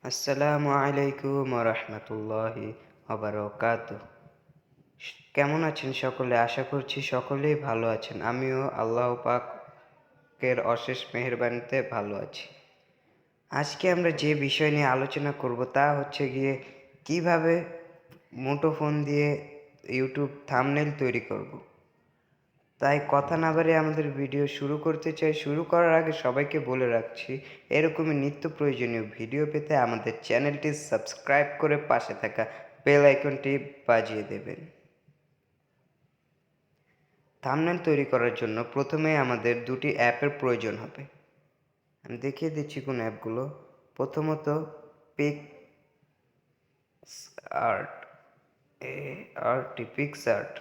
আসসালামু আলাইকুম রহমতুল্লাহি ওয়াবারাকাতুহ। কেমন আছেন সকলে? আশা করছি সকলেই ভালো আছেন। আমিও আল্লাহ পাকের অশেষ মেহেরবানিতে ভালো আছি। আজকে আমরা যে বিষয় নিয়ে আলোচনা করব তা হচ্ছে গিয়ে কিভাবে মুঠোফোন দিয়ে ইউটিউব থাম্বনেল তৈরি করব। তাই কথা না বাড়িয়ে আমাদের ভিডিও শুরু করতে চাই। শুরু করার আগে সবাইকে বলে রাখছি, এরকমই নিত্য প্রয়োজনীয় ভিডিও পেতে আমাদের চ্যানেলটি সাবস্ক্রাইব করে পাশে থাকা বেল আইকনটি বাজিয়ে দেবেন। থাম্বনেল তৈরি করার জন্য প্রথমে আমাদের দুটি অ্যাপের প্রয়োজন হবে। আমি দেখিয়ে দিচ্ছি কোন অ্যাপগুলো। প্রথমত পিক্স আর্ট, পিক্স আর্ট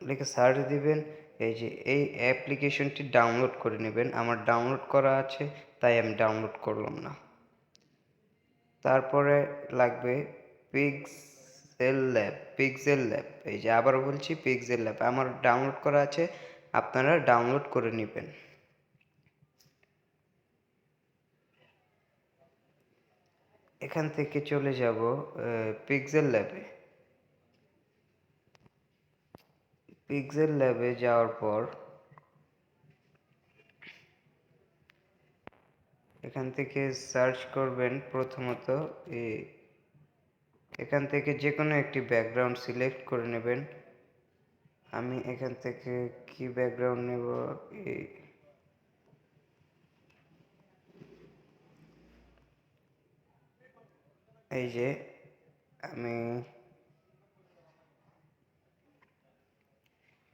লিখে সার্চ দিবেন। এই অ্যাপ্লিকেশনটি ডাউনলোড করে নেবেন। আমার ডাউনলোড করা আছে তাই আমি ডাউনলোড করলাম না। তারপরে লাগবে পিক্সেল ল্যাব। আবারও বলছি, পিক্সেল ল্যাব আমার ডাউনলোড করা আছে, আপনারা ডাউনলোড করে নেবেন। এখান থেকে চলে যাব পিক্সেল ল্যাবে। পিক্সেল ল্যাবে যাওয়ার পর এখান থেকে সার্চ করবেন। প্রথমত এখান থেকে যে কোনো একটি ব্যাকগ্রাউন্ড সিলেক্ট করে নেবেন। আমি এখান থেকে কি ব্যাকগ্রাউন্ড নেব? এই যে আমি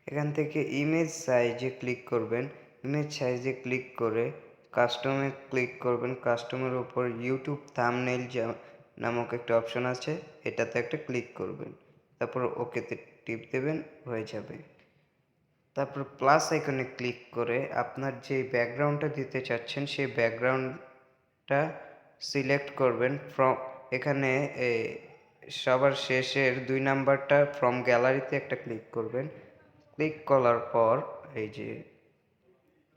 এখান থেকে ইমেজ সাইজে ক্লিক করবেন। ইমেজ সাইজে ক্লিক করে কাস্টমে ক্লিক করবেন। কাস্টমের উপর ইউটিউব থাম্বনেইল নামক একটা অপশন আছে, এটাতে একটা ক্লিক করবেন। তারপর ওকেতে টিপ দেবেন, হয়ে যাবে। তারপর প্লাস আইকনে ক্লিক করে আপনার যে ব্যাকগ্রাউন্ডটা দিতে চাচ্ছেন সেই ব্যাকগ্রাউন্ডটা সিলেক্ট করবেন। এখানে সবার শেষের 2 নাম্বারটা ফ্রম গ্যালারিতে একটা ক্লিক করবেন। ক্লিক করার পর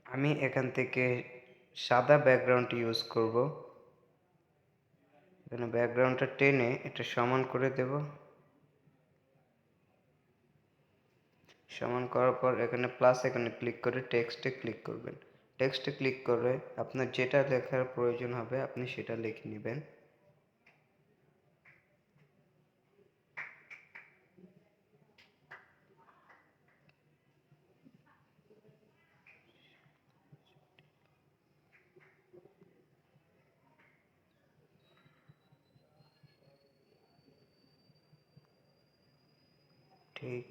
আমি এখান থেকে সাদা ব্যাকগ্রাউন্ড ইউজ করব। এখানে ব্যাকগ্রাউন্ডটা টেনে এটা সমান করে দেব। সমান করার পর এখানে প্লাস এখানে ক্লিক করে টেক্সটে ক্লিক করবেন। টেক্সটে ক্লিক করে আপনার যেটা লেখার প্রয়োজন হবে আপনি সেটা লিখে নেবেন। ঠিক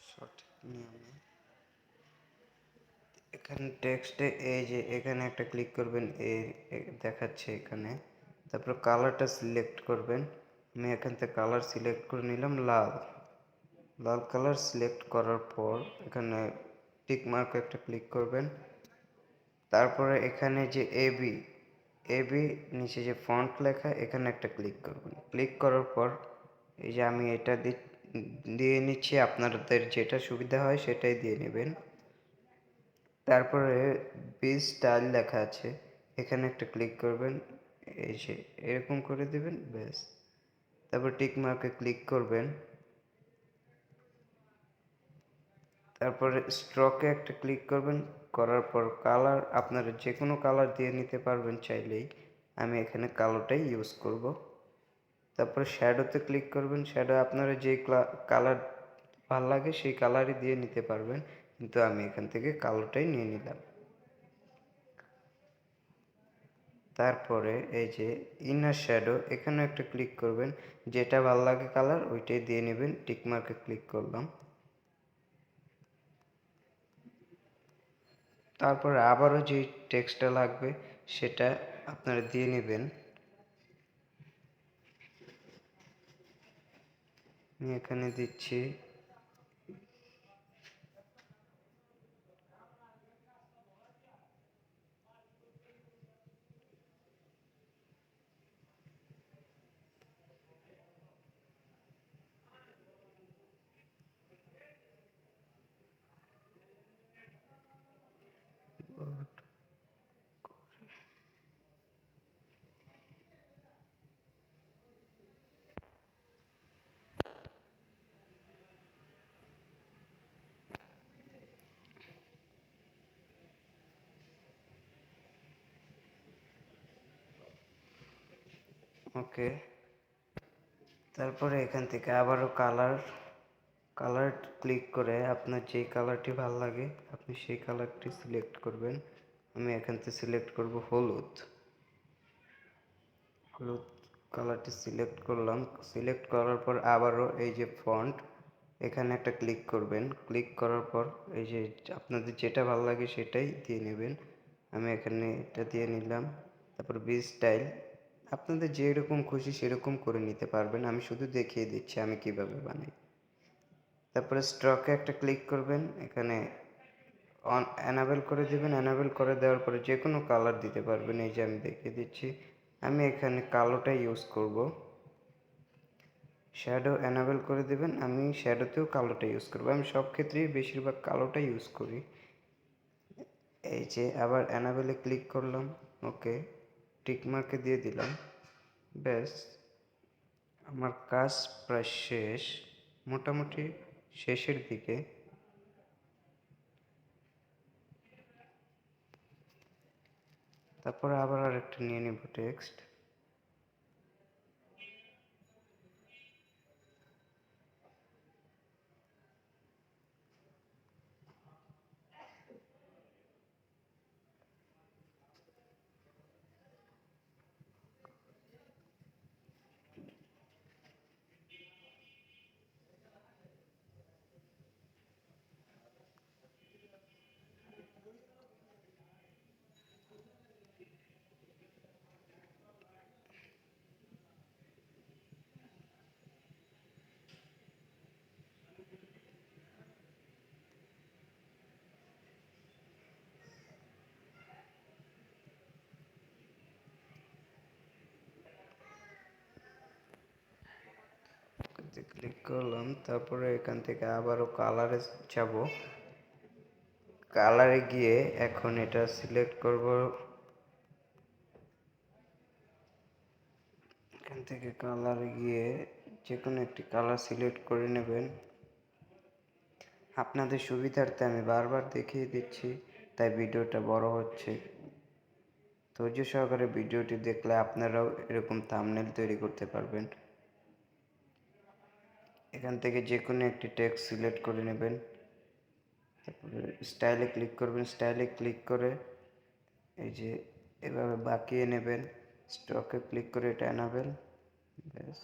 সঠিক নিয়মে এখানে টেক্সটে এখানে একটা ক্লিক করবেন, দেখাচ্ছে এখানে। তারপর কালারটা সিলেক্ট করবেন। আমি এখান থেকে কালার সিলেক্ট করে নিলাম লাল কালার। সিলেক্ট করার পর এখানে টিক মার্ক একটা ক্লিক করবেন। তারপরে এখানে যে এবি নিচে যে ফন্ট লেখা এখানে একটা ক্লিক করবেন। ক্লিক করার পর আমি এটা দিয়ে নিচ্ছি, আপনাদের যেটা সুবিধা হয় সেটাই দিয়ে নেবেন। তারপরে পেজ স্টাইল লেখা আছে, এখানে একটা ক্লিক করবেন। এরকম করে দিবেন, ব্যাস। তারপর টিক মার্কে ক্লিক করবেন। তারপরে স্ট্রোকে একটা ক্লিক করবেন। করার পর কালার আপনারা যে কোনো কালার দিয়ে নিতে পারবেন চাইলেই। আমি এখানে কালোটাই ইউজ করব। তারপরে শ্যাডোতে ক্লিক করবেন। শ্যাডো আপনারা যে কালার ভালো লাগে সেই কালারই দিয়ে নিতে পারবেন, কিন্তু আমি এখান থেকে কালোটাই নিয়ে নিলাম। তারপরে ইনার শ্যাডো, এখানে একটা ক্লিক করবেন। যেটা ভালো লাগে কালার ওইটাই দিয়ে নেবেন। টিক মার্কে ক্লিক করলাম। তারপরে আবারও যে টেক্সটটা লাগবে সেটা আপনারা দিয়ে নেবেন। আমি এখানে দিচ্ছি ওকে, তারপরে এখান থেকে আবারও কালার ক্লিক করে আপনার যেই কালারটি ভালো লাগে আপনি সেই কালারটি সিলেক্ট করবেন। আমি এখান থেকে সিলেক্ট করব হলুদ কালারটি সিলেক্ট করলাম। সিলেক্ট করার পর আবারও এই যে ফন্ট, এখানে একটা ক্লিক করবেন। ক্লিক করার পর এই যে আপনাদের যেটা ভালো লাগে সেটাই দিয়ে নেবেন। আমি এখানে এটা দিয়ে নিলাম। তারপর বি স্টাইল, আপনাদের যেরকম খুশি সেরকম করে নিতে পারবেন, আমি শুধু দেখিয়ে দিচ্ছি আমি কিভাবে বানাই। তারপরে স্ট্রকে একটা ক্লিক করবেন, এখানে অন অ্যানাবেল করে দেবেন। অ্যানাবেল করে দেওয়ার পরে যে কোনো কালার দিতে পারবেন। এই যে আমি দেখিয়ে দিচ্ছি, আমি এখানে কালোটা ইউজ করব। শ্যাডো অ্যানাবেল করে দেবেন, আমি শ্যাডোতেও কালোটা ইউজ করব। আমি সব ক্ষেত্রেই বেশিরভাগ কালোটা ইউজ করি। এই যে আবার অ্যানাবেলে ক্লিক করলাম, ওকে, টিকমার্কে দিয়ে দিলাম। ব্যাস, আমার কাজ প্রায় শেষ, মোটামুটি শেষের দিকে। তারপরে আবার আরেকটা নিয়ে নিব টেক্সট। ক্লিক করলাম, তারপরে এখান থেকে আবারও কালারে যাব। কালারে গিয়ে এখন এটা সিলেক্ট করব। এখান থেকে কালারে গিয়ে যে কোনো একটি কালার সিলেক্ট করে নেবেন। আপনাদের সুবিধার্থে আমি বারবার দেখিয়ে দিচ্ছি, তাই ভিডিওটা বড় হচ্ছে। ধৈর্য সহকারে ভিডিওটি দেখলে আপনারাও এরকম থাম্বনেল তৈরি করতে পারবেন। এখান থেকে যে কোনো একটি টেক্সট সিলেক্ট করে নেবেন। তারপরে স্টাইলে ক্লিক করবেন। স্টাইলে ক্লিক করে এই যে এভাবে বাঁকিয়ে নেবেন। স্টকে ক্লিক করে এটা অ্যানাবেল, ব্যাস।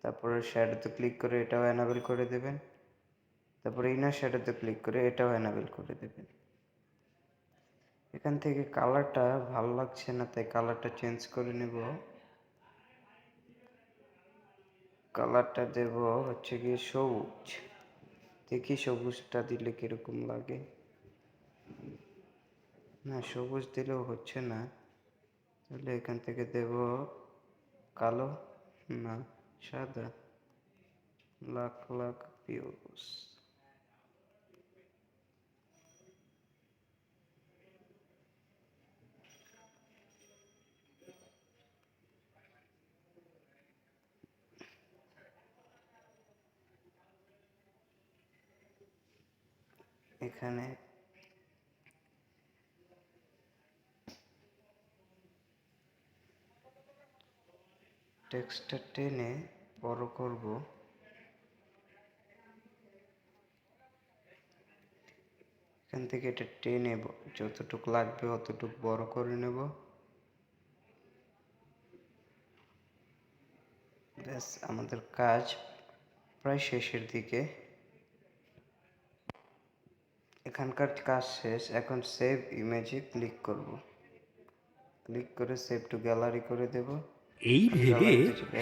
তারপরে শ্যাডোতে ক্লিক করে এটাও অ্যানাবেল করে দেবেন। তারপরে ইনার শ্যাডোতে ক্লিক করে এটাও অ্যানাবেল করে দেবেন। এখান থেকে কালারটা ভালো লাগছে না, তাই কালারটা চেঞ্জ করে নেব। কালারটা দেব হচ্ছে গিয়ে সবুজ। দেখি সবুজটা দিলে কিরকম লাগে। না, সবুজ দিলেও হচ্ছে না, তাহলে এখান থেকে দেব কালো, না সাদা, লাখ লাখ ভিউজ। এখানে টেক্সটটা টেনে বড় করব। এখান থেকে এটা টেনে যতটুকু লাগবে অতটুকু বড় করে নেব। ব্যাস, আমাদের কাজ প্রায় শেষের দিকে। এখানকার কাজ শেষ, এখন সেভ ইমেজে ক্লিক করব। ক্লিক করে সেভ টু গ্যালারি করে দেব। এই ভেবে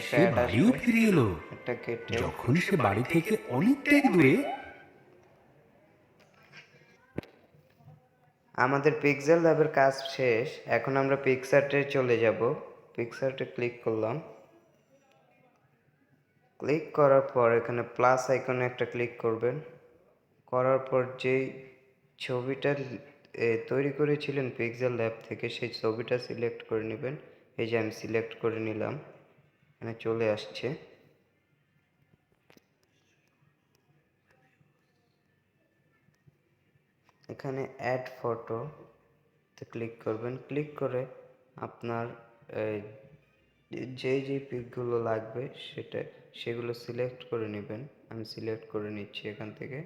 সে বাড়িও ফিরে এলো। একটা কেটে যখন সে বাড়ি থেকে অনেকটাই দূরে, আমাদের পিক্সেল ল্যাবের কাজ শেষ। এখন আমরা পিকচারটে চলে যাব। পিকচারটে ক্লিক করলাম। ক্লিক করার পর এখানে প্লাস আইকনে একটা ক্লিক করবেন। করার পর যেই ছবিটা তৈরি করেছিলেন পিক্সেল ল্যাব থেকে সেই ছবিটা সিলেক্ট করে নেবেন। এই যে আমি সিলেক্ট করে নিলাম, এখানে চলে আসছে। এখানে অ্যাড ফটোতে ক্লিক করবেন। ক্লিক করে আপনার যে পিকগুলো লাগবে সেগুলো সিলেক্ট করে নেবেন। আমি সিলেক্ট করে নিচ্ছি এখান থেকে।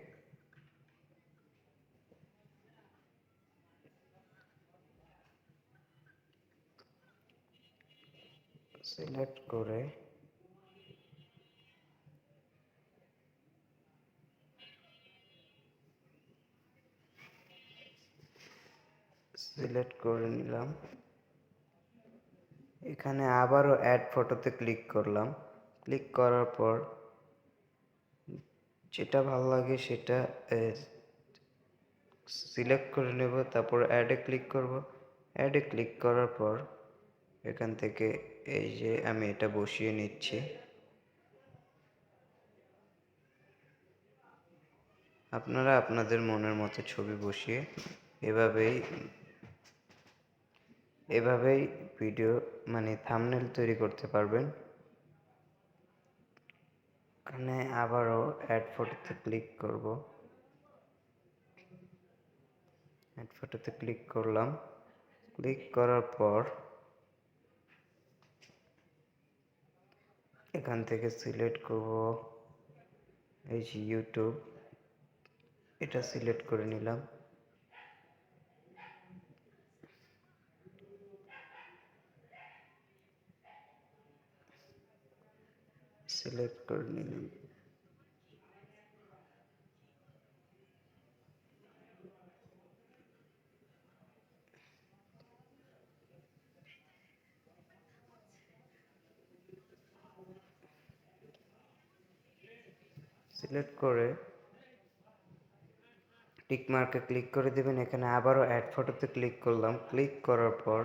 সিলেক্ট করে নিলাম। এখানে আবারও অ্যাড ফটোতে ক্লিক করলাম। ক্লিক করার পর যেটা ভালো লাগে সেটা সিলেক্ট করে নেব, তারপর অ্যাডে ক্লিক করব। অ্যাডে ক্লিক করার পর এখান থেকে এই যে আমি এটা বসিয়ে নিচ্ছি। আপনারা আপনাদের মনের মতো ছবি বসিয়ে এভাবেই ভিডিও থাম্বনেল তৈরি করতে পারবেন। এখানে আবারও অ্যাড ফটোতে ক্লিক করব। অ্যাড ফটোতে ক্লিক করলাম। ক্লিক করার পর এখান থেকে সিলেক্ট করব এই যে ইউটিউব, এটা সিলেক্ট করে নিলাম। সিলেক্ট করে নিলাম। সিলেক্ট করে টিক মার্কে ক্লিক করে দেবেন। এখানে আবারও অ্যাড ফটোতে ক্লিক করলাম। ক্লিক করার পর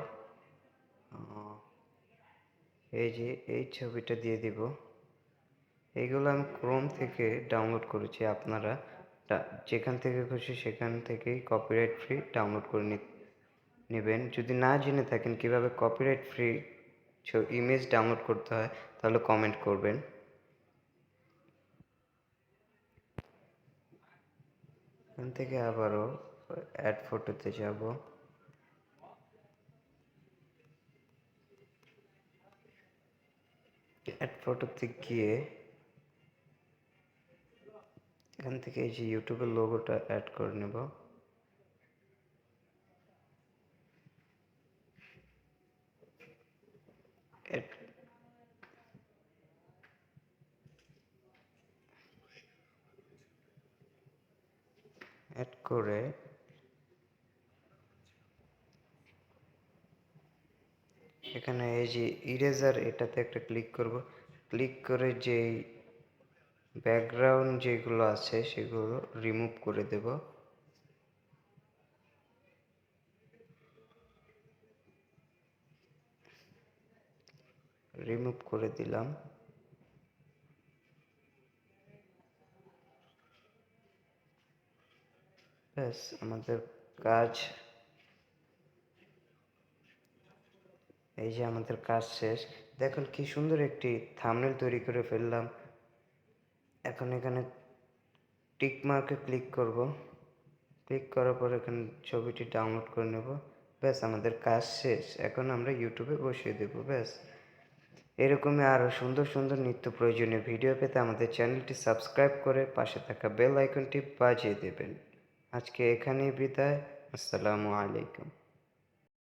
এই যে এই ছবিটা দিয়ে দিব। এইগুলো আমি ক্রোম থেকে ডাউনলোড করেছি। আপনারা যেখান থেকে খুশি সেখান থেকেই কপিরাইট ফ্রি ডাউনলোড করে নেবেন। যদি না জেনে থাকেন কিভাবে কপিরাইট ফ্রি ইমেজ ডাউনলোড করতে হয়, তাহলে কমেন্ট করবেন। এখান থেকে আবারও অ্যাড ফটোতে যাব। অ্যাড ফটোতে গিয়ে এখান থেকে এই যে ইউটিউবের লোগোটা অ্যাড করে নেব। অ্যাড করে এখানে এই যে ইরেজার, এটাতে একটা ক্লিক করব। ক্লিক করে যেই ব্যাকগ্রাউন্ড যেগুলো আছে সেগুলো রিমুভ করে দেব। রিমুভ করে দিলাম। ব্যাস আমাদের কাজ, এই যে আমাদের কাজ শেষ। দেখুন কি সুন্দর একটি থাম্বনেল তৈরি করে ফেললাম। এখন এখানে টিক মার্কে ক্লিক করব। ক্লিক করার পর এখানে ছবিটি ডাউনলোড করে নেব। ব্যাস আমাদের কাজ শেষ। এখন আমরা ইউটিউবে বসিয়ে দেব। ব্যাস এরকমই আরও সুন্দর সুন্দর নিত্য প্রয়োজনীয় ভিডিও পেতে আমাদের চ্যানেলটি সাবস্ক্রাইব করে পাশে থাকা বেল আইকনটি বাজিয়ে দেবেন। আজকে এখানেই বিদায়। আসসালামু আলাইকুম।